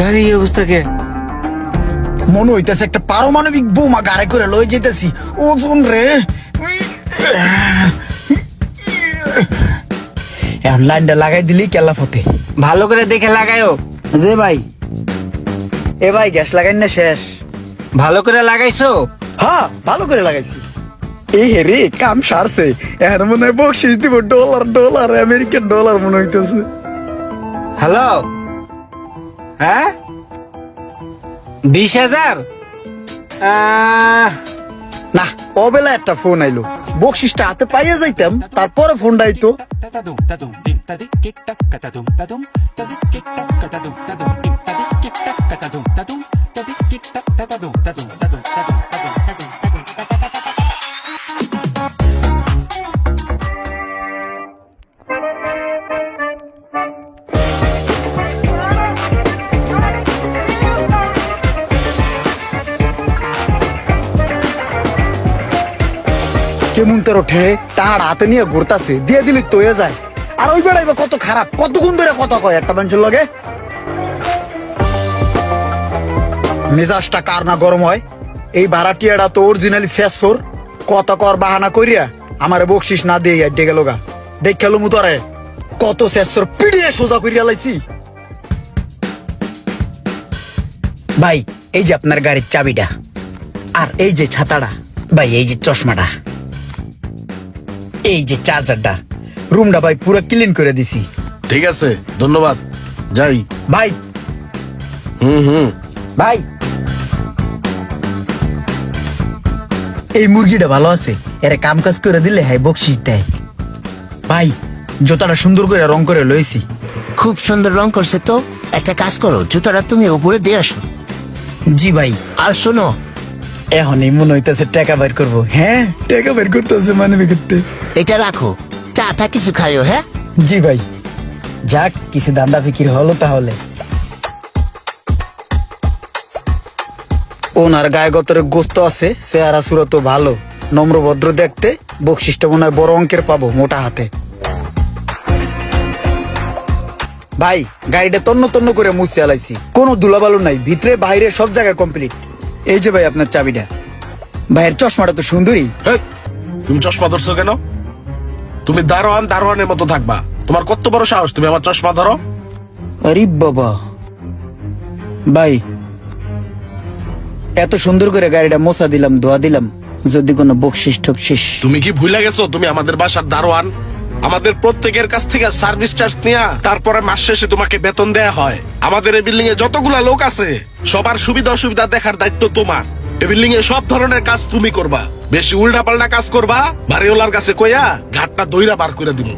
গাড়ি এই অবস্থা কে? মনে হইতেছে একটা পারমাণবিক বোমা গাড়ি করে লয়ে যেতেছি। ওজন রে, এখন লাইনটা লাগাই দিলি কেল্লা ফতে। ভালো করে দেখে লাগাইও। যে ভাই, এ ভাই গ্যাস লাগাই না শেষ? ভালো করে লাগাইছো? হ্যাঁ ভালো করে লাগাইছি। এই রে কাম সারছে, এখন মনে হয় বকশিস দিব ডলার আমেরিকান ডলার মনে হইতেছে। হ্যালো, হ্যাঁ 20,000? না অবেলা একটা ফোন আইলো, বকশিসটা হাতে পাইয়া যাইতাম, তারপরে ফোনটা আইতো। কেমন তোর ওঠে টাহার হাতে নিয়ে ঘুরতাছে, দিয়ে দিলি তো হয়ে যায়। আর ওই বেড়াই কত খারাপ, কতক্ষণ ধরে কথা কয় একটা মানুষের লগে। মেজাজটা কার না গরম হয়। এই ভাড়াটিয়াটা তো অরিজিনালি শেষর, কত কর বাহানা করিয়া আমারে বকশিস না দিয়ে আড্ডে গেল গা। দেখ খেলো মু তোরে কত শেষর পিড়িয়ে সোজা করিয়া লাইছি। ভাই এই যে আপনার গাড়ির চাবিটা, আর এই যে ছাতাটা, ভাই এই যে চশমাটা, এই যে চার্জারটা, রুমটা ভাই পুরো ক্লিন করে দিছি। ঠিক আছে, ধন্যবাদ, যাই। ভাই হুম ভাই এই মুরগিটা ভালো আছে, এর কাম কাজ করে দিলে হ্যাঁ বকশিস দেয়। ভাই জুতাটা সুন্দর করে রং করে লইছি। খুব সুন্দর রং করছে তো, একটা কাজ করো, জুতাটা তুমি উপরে দিয়ে আসো। জি ভাই। আর শোনো, এখনই মনে হইতেছে টাকা বের করবো। হ্যাঁ টাকা বের করতেছে মানে করতে। এটা রাখো, চাটা কিছু খাইও। হ্যাঁ জি ভাই। যাক কিছু দান্দা ফিকির হলো তাহলে। ওনার গায়ে গতরে গোস্ত আছে, চেহারা সুরত ভালো, নম্র ভদ্র দেখতে, বকশিসটা মনে হয় বড় অঙ্কের পাবো মোটা হাতে। ভাই গাড়িটা তন্ন তন্ন করে মুছে আলাইছি, কোনো ধুলাবালু নাই, ভিতরে বাইরে সব জায়গায় কমপ্লিট। এই যে ভাই আপনার চাবিটা। ভাইয়ের চশমাটা তো সুন্দরী। হেই, তুমি চশমা ধরছো কেন? তুমি দারোয়ানের মতো থাকবা। তোমার কত বড় সাহস, তুমি আমার চশমা ধরো? আরে বাবা, ভাই এত সুন্দর করে গাড়িটা মোছা দিলাম, ধোয়া দিলাম, যদি কোনো বকশিস ঠকশিস। তুমি কি ভুলে গেছো তুমি আমাদের বাসার দারোয়ান? আমাদের প্রত্যেকের কাছ থেকে সার্ভিস চার্জ নেয়া, তারপরে মাস শেষে তোমাকে বেতন দেয়া হয়। আমাদের এই বিল্ডিং এ যতগুলা লোক আছে সবার সুবিধা অসুবিধা দেখার দায়িত্ব তোমার। এই বিল্ডিং এ সব ধরনের কাজ তুমি করবা। বেশি উল্টা পাল্টা কাজ করবা, বাড়িওয়ালার কাছে কইয়া ঘাটটা দইরা বার করে দিব।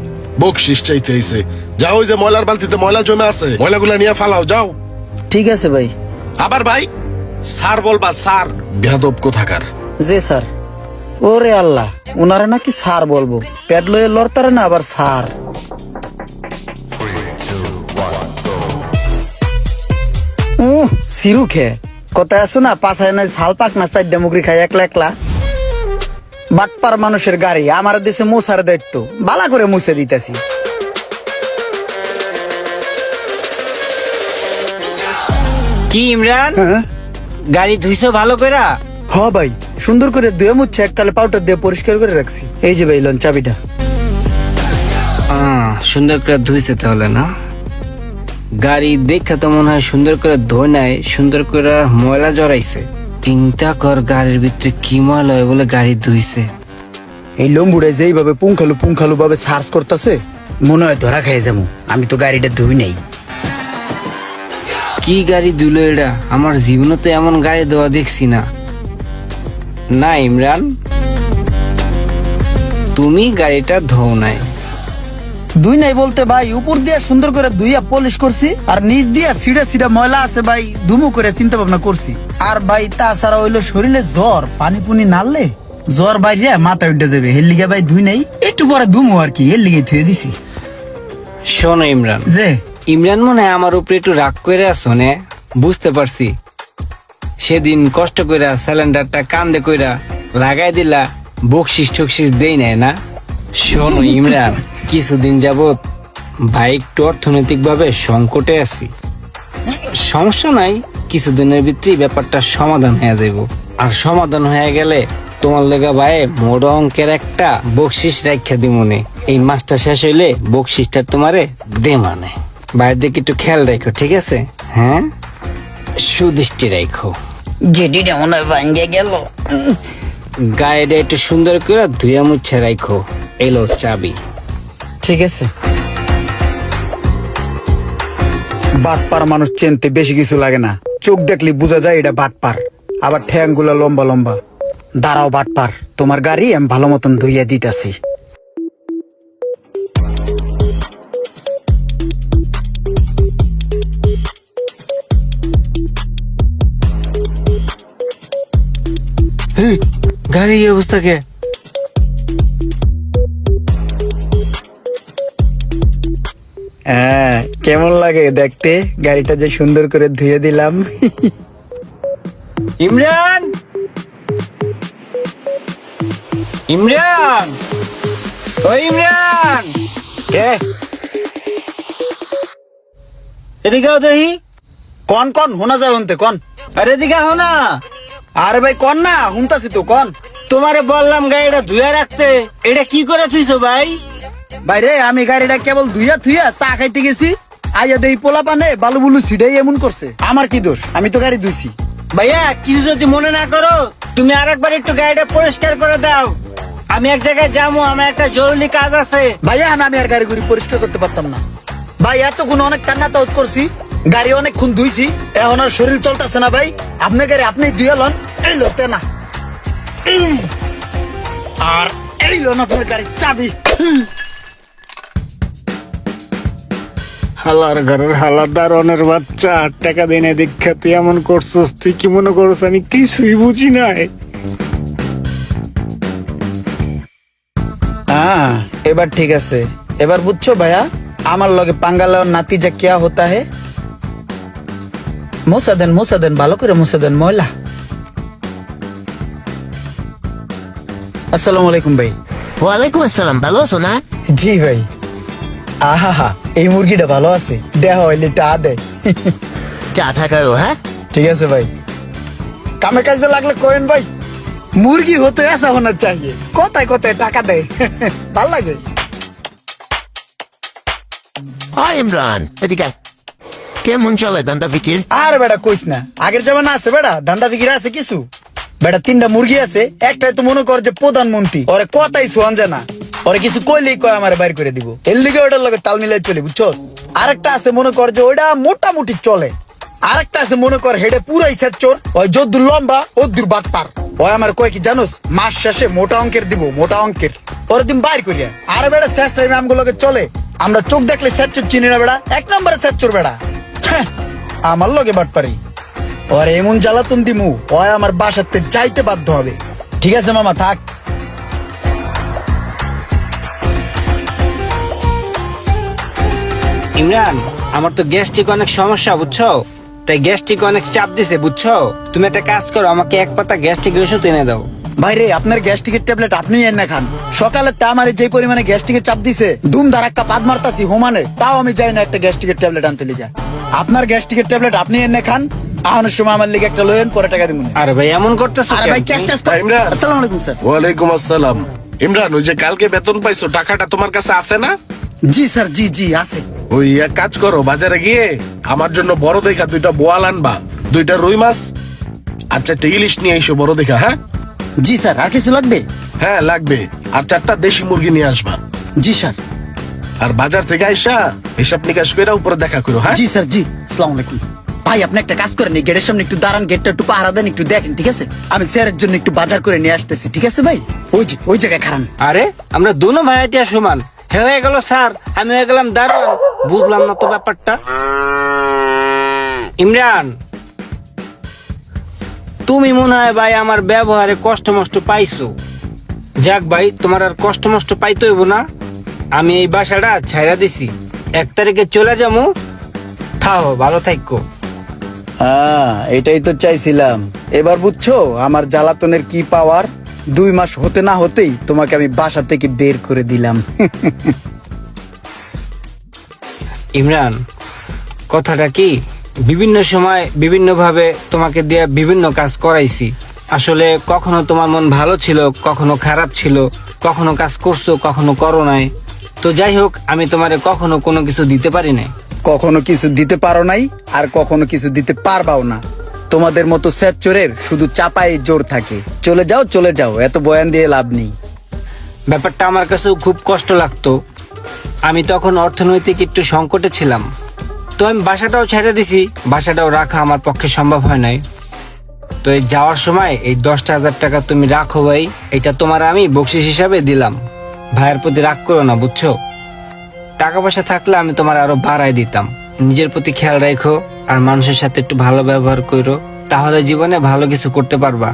বকশিস চাইতে আইছে। যাও, ওই যে ময়লার বালতিতে ময়লা জমে আছে, ময়লাগুলা নিয়ে ফালাও, যাও। ঠিক আছে ভাই। আবার ভাই স্যার বলবা, স্যার বেয়াদব কোথাকার। জি স্যার। ওরে আল্লাহ, ওনারা নাকি স্যার বলবো, পেট লয়ে লড়তারে না আবার স্যার। সিরু খে কথা আছে না, পাছায় নাই ঝাল পাক না, চারটা মুগরি খাই একলা একলা। বাটপার মানুষের গাড়ি আমার দেশে মোছার দায়িত্ব, বালা করে মুছে দিতেছি। কি ইমরান, হ্যাঁ গাড়ি ধুইছো ভালো কইরা? হ ভাই, সুন্দর করে ধুয়ে মুচ্ছে এককালে পাউডার দিয়ে পরিষ্কার করে রাখছি। এই যে ভাই লন চাবিটা। সুন্দর করে ধুইছে তাহলে না? গাড়ি দেখে তো মনে হয় সুন্দর করে ধোয় নাই, সুন্দর করে ময়লা জড়াইছে। চিন্তা কর গাড়ির ভিতরে কি ময়লা হয় বলে গাড়ি ধুইছে। এই লম্বুড়ে যেইভাবে পুঙ্খালু ভাবে সার্চ করতেছে, মনে হয় ধরা খাই যাবো। আমি তো গাড়িটা ধুই নাই। কি গাড়ি ধুলো এটা? আমার জীবনে তো এমন গাড়ি দেওয়া দেখছি না। না ইমরান, তুমি গাড়িটা ধোও নাই। দুই নাই বলতে ভাই, উপর দিয়ে সুন্দর করে ধুইয়া পলিশ করছি, আর নিচ দিয়া সিডা ময়লা আছে ভাই, ধুমু করে চিন্তা ভাবনা করছি। আর ভাই তাছাড়া হইলো শরীরে জ্বর, পানি পুনি নাড়লে জ্বর বাইরে মাথা উঠে যাবে, এর লিগে ভাই ধুই নাই, একটু পরে ধুমু আর কি, এর লিগে ধুয়ে দিছি। শোনো ইমরান, যে ইমরান মনে হয় আমার উপরে একটু রাগ করে আসো নে, বুঝতে পারছি। সেদিন কষ্ট কইরা সিলিন্ডারটা কান্দে কইরা লাগাই দিলা, বকশিস টকশিস দেই নাই না? শোনো ইমরান, কিছুদিন যাবত বাইক একটু অর্থনৈতিক ভাবে সংকটে আছি। সমস্যা নাই, কিছুদিনের ভিতরেই ব্যাপারটা সমাধান হয়ে যাইব। আর সমাধান হয়ে গেলে তোমার লেগা ভাই মোটা অঙ্কের একটা বকশিস রাখা দিমনে। এই মাসটা শেষ হইলে বকশিসটা তোমারে দে মানে। বাইরের দিকে একটু খেয়াল রাখো, ঠিক আছে? হ্যাঁ, সুদৃষ্টি রাখো। গেডিটা মনে হয় ভাঙ্গে গেল। গায়েটা একটু সুন্দর করে ধুয়া মুছা রাখো। এলো চাবি। ঠিক আছে। বাটপার মানুষ চেনতে বেশি কিছু লাগে না, চোখ দেখলে বোঝা যায় এটা বাটপার। আবার ঠ্যাং গুলা লম্বা লম্বা। দাঁড়াও বাটপার, তোমার গাড়ি আমি ভালো মতন ধুইয়া দিতাছি। গাড়ি এই অবস্থা কে? হ্যাঁ, কেমন লাগে দেখতে? গাড়িটা যে সুন্দর করে ধুয়ে দিলাম। ইমরান, ইমরান, ও ইমরান, কে? এদিকে আও দেখি। কন কন হোনা যায় হনতে কন। আরে এদিকে আও না। আরে ভাই কন না, হুনতাছি তো কন। তোমারে বললাম গাড়িটা ধুয়া রাখতে, এটা কি করে থুইছো ভাই? ভাই রে, আমি গাড়িটা কেবল ধুইয়া থুইয়া চা খাইতে গেছি, আইয়া দেই পোলা পানে বালু বুলু ছিড়াই এমন করছে। আমার কি দোষ? আমি তো গাড়ি ধুইছি। ভাইয়া কিছু যদি মনে না করো, তুমি আরেকবার একটু গাড়িটা পরিষ্কার করে দাও। আমি এক জায়গায় যাবো, আমার একটা জরুরি কাজ আছে। ভাইয়া না, আমি আর গাড়ি গুড়ি পরিষ্কার করতে পারতাম না। ভাই এতক্ষণ অনেক টান্না তাউত করছি, গাড়ি অনেকক্ষণ ধুইছি, এখন আর শরীর চলতেছে না। ভাই আপনার গাড়ি আপনি ধুয়ে লন, এই লোতে না। আর এই লোন আপনার গাড়ির চাবি। হালার ঘরের হালাদার অনের বাচ্চা, 8 টাকা দিনে দীক্ষা তুই এমন করছস, তুই কি মনে করছ আমি কিছুই বুঝি নাই? হ্যাঁ, এবার ঠিক আছে। এবার বুঝছো ভাইয়া, আমার লগে পাঙ্গালা নাতিজা কিয়া হতা হে। মুসা দেন ভালো করে মুসা দেন ময়লা। আসসালামু আলাইকুম ভাই। ওয়ালাইকুম আসসালাম, ভালো আছো না? জি ভাই। আহা, এই মুরগিটা ভালো আছে, দেহ হইলে টা দেয়। চা থাকারও, হ্যাঁ? ঠিক আছে ভাই, কামে কাজে লাগলে কোয়েন ভাই। মুরগি হতে ऐसा होना चाहिए, কোথায় কোথায় টাকা দেয়। ভাল লাগে। হাই ইমরান, এদিকে আয়। কেমন চলে দান্দা ফিকির? আর বেটা কইস না, আগের জামানা আছে বেটা, ধান্দা ফিকির আছে কিছু। বেটা 3টা মুরগি আছে, একটাই তো মনে কর যে প্রধানমন্ত্রী, ওরে কথাই শোন যায় না। ওরে কিছু কইলেই কয় আমার বাইর করে দিব, এর লিগে ওটার লগে তাল মিলাই চলি, বুঝছস? আরেকটা আছে মনে কর যে ওইটা মোটামুটি চলে। আরেকটা আছে মনে কর হেডে পুরাই সেচ্চর, ওই যদ্দুর লম্বা ওদ্দুর বাটপার। ওই আমার কয় কি জানোস, মাস শেষে মোটা অঙ্কের দিব, মোটা অঙ্কের। ওর দিন বাইর করিয়া। আরে বেটা শেষ টাইমে আমগুলোকে চলে, আমরা চোখ দেখলে সেচ্চর চিনি না বেটা, 1 নম্বরে সেচ্চর বেটা। হ্যাঁ, আমার লগে বাটপারি। ওর এমন জ্বালাতন দিমু, ওই আমার বাসাতে যাইতে বাধ্য হবে। ঠিক আছে মামা, থাক। ইমরান, আমার তো গ্যাস্ট্রিক অনেক সমস্যা, বুঝছো? তাই গ্যাস্ট্রিক অনেক চাপ দিছে, বুঝছো? তুমি একটা কাজ করো, আমাকে 1 পাতা গ্যাস্ট্রিক ওষুধ এনে দাও। ভাইরে, আপনার গ্যাস্ট্রিকের ট্যাবলেট আপনি এনে খান। সকালে তা আমার যে পরিমাণে গ্যাস্ট্রিকের চাপ দিছে, দুম ধারাক্কা পাদ মারতাছি হোমানে, তাও আমি যাই না একটা গ্যাস্ট্রিকের ট্যাবলেট আনতে লিগা। আপনার গ্যাস্ট্রিকের ট্যাবলেট আপনি এনে খান, আহানোর সময় আমার লিগে একটা লয়েন, পরে টাকা দিমুন। আরে ভাই এমন করতেছো আরে ভাই ক্যাশ ক্যাশ কর। ইমরান। আসসালামু আলাইকুম স্যার। ওয়ালাইকুম আসসালাম। ইমরান, ওই যে কালকে বেতন পাইছো, টাকাটা তোমার কাছে আছে না? জি স্যার, জি জি আছে। ওই এক কাজ করো, বাজারে গিয়ে আমার জন্য বড় দেখা 2টা বোয়াল আনবা, 2টা রুই মাছ আর 4টা ইলিশ নিয়ে এসো বড় দেখা। হ্যাঁ জি স্যার, আর কিছু লাগবে? হ্যাঁ লাগবে। আর 4টা দেশি মুরগি নিয়ে আসবা। জি স্যার। আর বাজার থেকে আইসা হিসাব নিকাশ করে উপরে দেখা করো। হ্যাঁ জি স্যার, জি। আসসালামু আলাইকুম। ভাই আপনি একটা কাজ করেন, এই গেটের সামনে একটু দাঁড়ান, গেটটা একটু পাহারা দেন, একটু দেখেন, ঠিক আছে? আমি স্যারের জন্য একটু বাজার করে নিয়ে আসতেছি, ঠিক আছে ভাই? ওই জায়গায় খারান। আরে আমরা দুনো ভাইয়াটিয়া সমান। হে হয়ে গেল স্যার, আমি হয়ে গেলাম দারোয়ান। বুঝলাম না তো ব্যাপারটা। ইমরান, তুমি মনে হয় ভাই আমার ব্যবহারে কষ্ট মষ্ট পাইছো। যাক ভাই, তোমার আর কষ্ট মষ্ট পাইতে হইব না। আমি এই বাসাটা ছাইরা দিছি, 1 তারিখে চলে যাবো। থাও, ভালো থাকো। হ্যাঁ, এটাই তো চাইছিলাম। এবার বুঝছো আমার জ্বালাতনের কি পাওয়ার। 2 মাস হতে না হতেই তোমাকে আমি বাসা থেকে বের করে দিলাম। ইমরান, কথাটা কি, বিভিন্ন সময় বিভিন্নভাবে তোমাকে দিয়ে বিভিন্ন কাজ করাইছি। আসলে কখনো তোমার মন ভালো ছিল, কখনো খারাপ ছিল, কখনো কাজ করছো, কখনো করো নাই। তো যাই হোক, আমি তোমারে কখনো কোনো কিছু দিতে পারি নাই। কখনো কিছু দিতে পারো নাই, আর কখনো কিছু দিতে পারবাও না। তোমাদের মতো স্যার চোরের শুধু চাপাই জোর থাকে। চলে যাও, চলে যাও, এত বয়ান দিয়ে লাভ নেই। ব্যাপারটা আমার কাছেও খুব কষ্ট লাগতো। আমি তখন অর্থনৈতিক একটু সংকটে ছিলাম, তো আমি বাসাটাও ছেড়ে দিছি। বাসাটাও রাখা আমার পক্ষে সম্ভব হয় নাই। তো এই যাওয়ার সময় এই 10,000 টাকা তুমি রাখো ভাই, এটা তোমার আমি বকশিস হিসাবে দিলাম। ভাইয়ের প্রতি রাগ করো না, বুঝছো? টাকা পয়সা থাকলে আমি তোমার আরো বাড়াই দিতাম। নিজের প্রতি খেয়াল রাখো, আর মানুষের সাথে একটু ভালো ব্যবহার করো, তাহলে জীবনে ভালো কিছু করতে পারবা।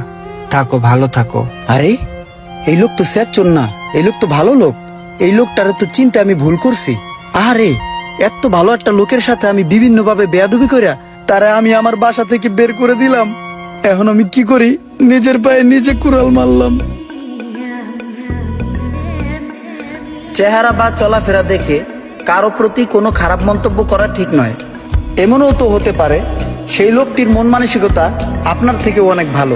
থাকো, ভালো থাকো। আরে এই লোক তো স্যার চোর না, এই লোক তো ভালো লোক। এই লোকটারে তো চিন্তা আমি ভুল করছি। আরে এত ভালো একটা লোকের সাথে আমি বিভিন্ন ভাবে বেয়াদবি কইরা তারা আমি আমার বাসা থেকে বের করে দিলাম। এখন আমি কি করি? নিজের পায়ে নিজে কুড়াল মারলাম। চেহারা বা চলাফেরা দেখে কারো প্রতি কোনো খারাপ মন্তব্য করা ঠিক নয়। এমনও তো হতে পারে সেই লোকটির মন মানসিকতা আপনার থেকে অনেক ভালো।